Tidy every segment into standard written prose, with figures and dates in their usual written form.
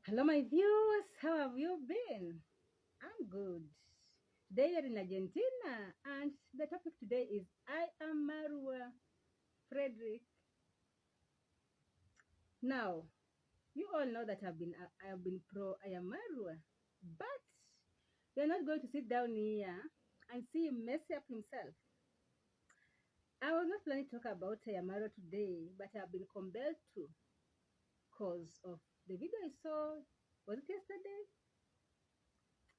Hello, my viewers. How have you been? I'm good. Today we are in Argentina, and the topic today is I am Marwa Frederick. Now, you all know that I have been pro I am Marwa, but we are not going to sit down here and see him mess up himself. I was not planning to talk about Ayamaro today, but I've been compelled to because of the video I saw. Was it yesterday?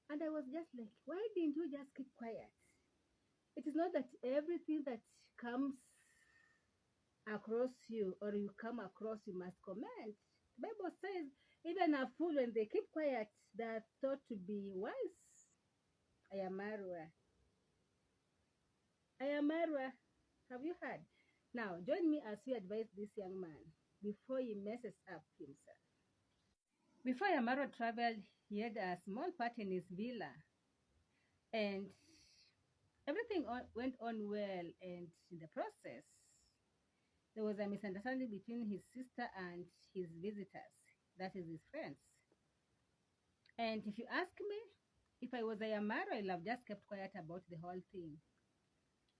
And I was just like, why didn't you just keep quiet? It is not that everything that comes across you or you come across you must comment. The Bible says even a fool, when they keep quiet, they are thought to be wise. I am Marwa. I am Marwa. Have you heard? Now join me as we advise this young man before he messes up himself. Before Yamaro traveled, he had a small party in his villa, and went on well. And in the process, there was a misunderstanding between his sister and his visitors, that is, his friends. And if you ask me, if I was a Yamaro, I'd have just kept quiet about the whole thing.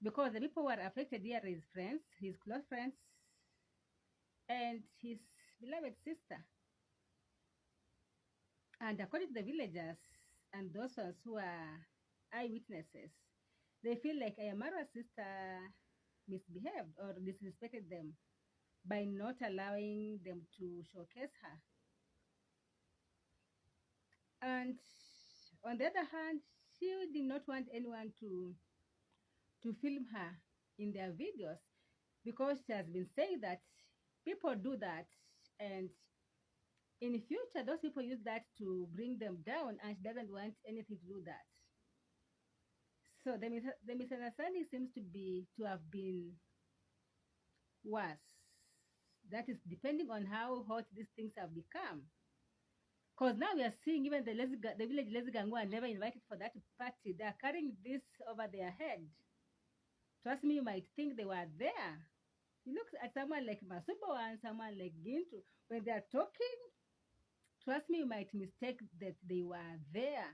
Because the people who were affected here are his friends, his close friends, and his beloved sister. And according to the villagers and those ones who are eyewitnesses, they feel like Ayamara's sister misbehaved or disrespected them by not allowing them to showcase her. And on the other hand, she did not want anyone to film her in their videos because she has been saying that people do that, and in the future those people use that to bring them down, and she doesn't want anything to do that. So the misunderstanding seems to have been worse. That is depending on how hot these things have become. Because now we are seeing even the village Lezigang who are never invited for that party. They are carrying this over their head. Trust me, you might think they were there. You look at someone like Masubo and someone like Gintu. When they are talking, trust me, you might mistake that they were there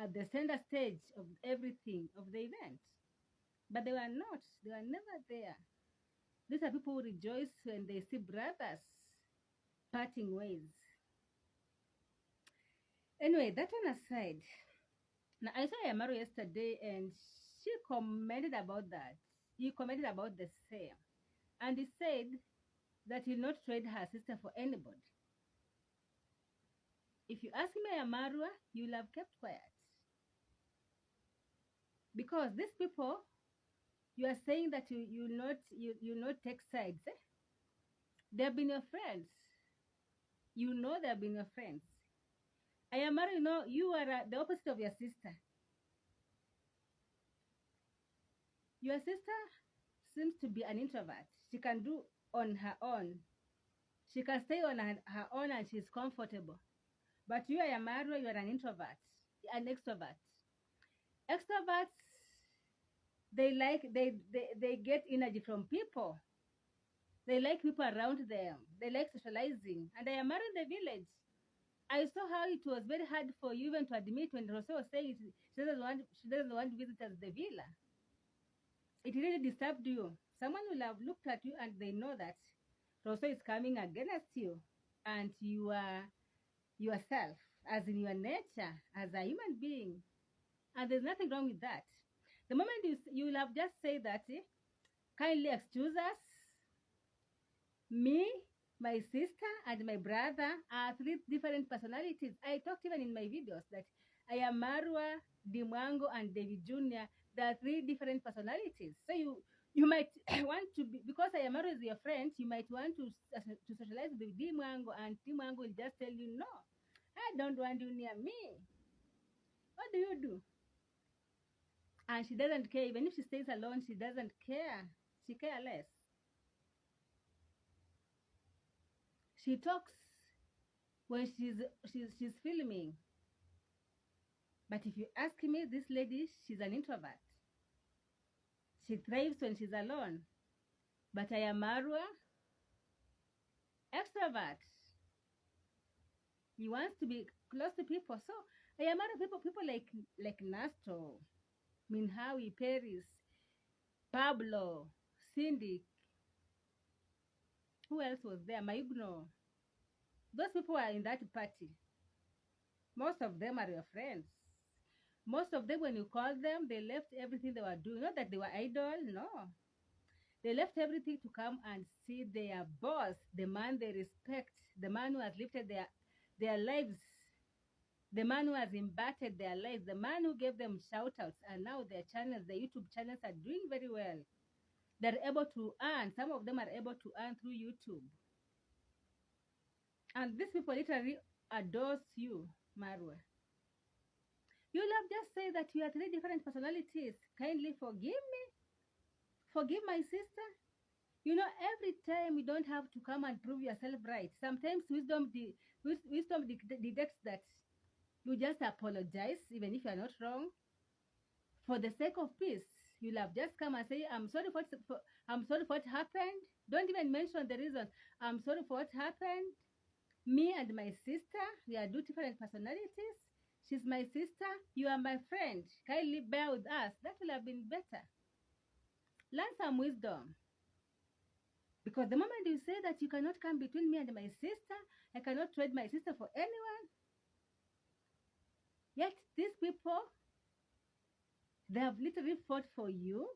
at the center stage of everything, of the event. But they were not. They were never there. These are people who rejoice when they see brothers parting ways. Anyway, that one aside, now I saw Yamaru yesterday and she commented about that. He commented about the same. And he said that he'll not trade her sister for anybody. If you ask me, Yamaru, you'll have kept quiet. Because these people, you are saying that you'll not take sides. Eh? They've been your friends. You know they've been your friends. Ayamaru, you know, you are the opposite of your sister. Your sister seems to be an introvert. She can do on her own. She can stay on her own and she's comfortable. But you, Ayamaru, you are an introvert, an extrovert. Extroverts, they get energy from people. They like people around them. They like socializing. And Ayamaru in the village, I saw how it was very hard for you even to admit when Rose was saying she doesn't want visitors to the villa. It really disturbed you. Someone will have looked at you and they know that Rose is coming against you, and you are yourself, as in your nature, as a human being. And there's nothing wrong with that. The moment you will have just said that, kindly excuse us, me, my sister, and my brother are three different personalities. I talked even in my videos that I am Marwa, Dimwango, and David Jr. There are three different personalities. So you might want to be, because I am Marwa is your friend, you might want to socialize with Dimwango, and Dimwango will just tell you, no, I don't want you near me. What do you do? And she doesn't care. Even if she stays alone, she doesn't care. She cares less. She talks when she's filming. But if you ask me, this lady, she's an introvert. She thrives when she's alone. But I am Marwa, extrovert. He wants to be close to people. So I am other people like Nasto, Minhawi, Paris, Pablo, Cindy. Who else was there? Maigno. Those people are in that party. Most of them are your friends. Most of them, when you call them, they left everything they were doing. Not that they were idle, no. They left everything to come and see their boss, the man they respect, the man who has lifted their lives, the man who has impacted their lives, the man who gave them shout outs, and now their channels, the YouTube channels are doing very well. They're able to earn, some of them are able to earn through YouTube. And these people literally adores you, Marwa. You love just say that you are three different personalities. Kindly forgive me. Forgive my sister. You know, every time you don't have to come and prove yourself right. Sometimes wisdom detects that you just apologize, even if you're not wrong, for the sake of peace. You'll have just come and say, I'm sorry for what happened. Don't even mention the reason. I'm sorry for what happened. Me and my sister, we are two different personalities. She's my sister. You are my friend. Kindly bear with us. That will have been better. Learn some wisdom. Because the moment you say that you cannot come between me and my sister, I cannot trade my sister for anyone. Yet these people, they have literally fought for you.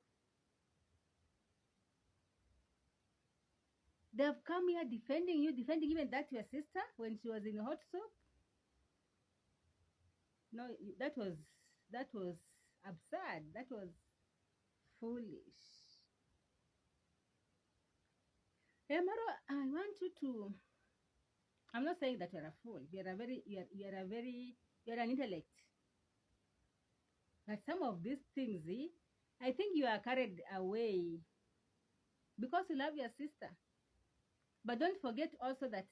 They have come here defending you, defending even that your sister when she was in hot soup. No, that was absurd. That was foolish. Emaro, I want you to. I'm not saying that you're a fool. You're an intellect. But some of these things, I think you are carried away because you love your sister. But don't forget also that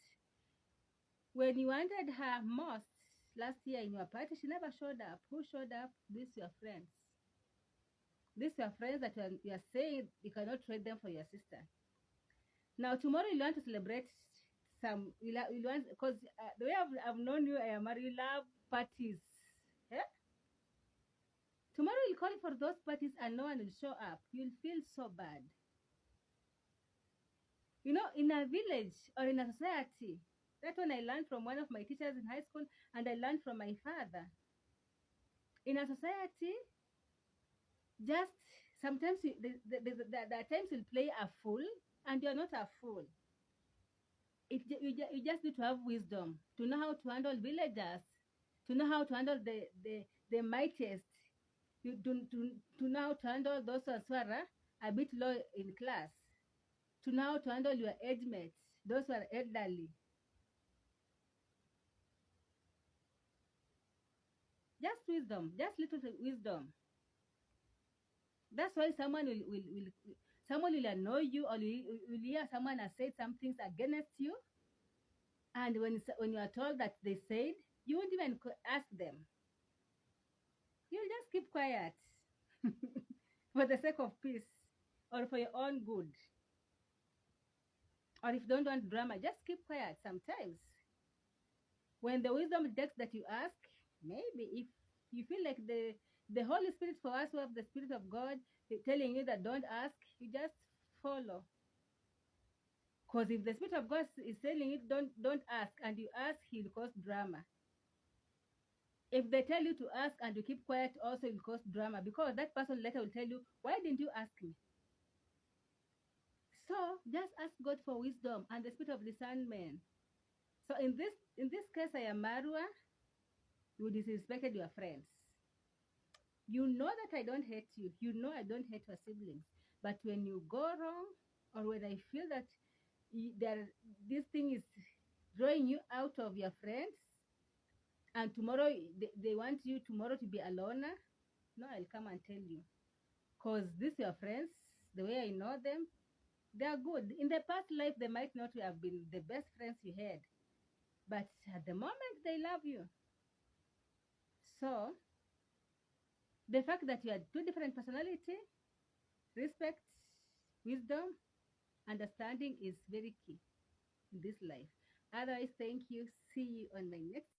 when you wanted her most last year in your party, she never showed up. Who showed up? These your friends. These your friends that you are saying you cannot trade them for your sister. Now tomorrow you want to celebrate some. You want because the way I've known you, you love parties. Yeah? Tomorrow you'll call for those parties and no one will show up. You'll feel so bad. You know, in a village or in a society, that's when I learned from one of my teachers in high school, and I learned from my father. In a society, just sometimes there are times you'll play a fool, and you're not a fool. You just need to have wisdom to know how to handle villagers, to know how to handle the mightiest, to know how to handle those who are a bit low in class, to know how to handle your age mates, those who are elderly. Just wisdom, just little wisdom. That's why someone will annoy you, or will hear someone has said some things against you, and when you are told that they said, you won't even ask them. You'll just keep quiet for the sake of peace or for your own good. Or if you don't want drama, just keep quiet. Sometimes when the wisdom text that you ask, maybe if you feel like the Holy Spirit, for us who have the Spirit of God telling you that don't ask, you just follow. Because if the Spirit of God is telling you don't ask, and you ask, he'll cause drama. If they tell you to ask and you keep quiet, also will cause drama, because that person later will tell you, why didn't you ask me? So just ask God for wisdom and the spirit of discernment. So in this case, I am Marwa, you disrespected your friends. You know that I don't hate you. You know I don't hate your siblings. But when you go wrong, or when I feel that this thing is drawing you out of your friends, and tomorrow they want you tomorrow to be a loner, no, I'll come and tell you. Because these your friends, the way I know them, they are good. In the past life, they might not have been the best friends you had, but at the moment, they love you. So the fact that you are two different personality, respect, wisdom, understanding is very key in this life. Otherwise, thank you. See you on my next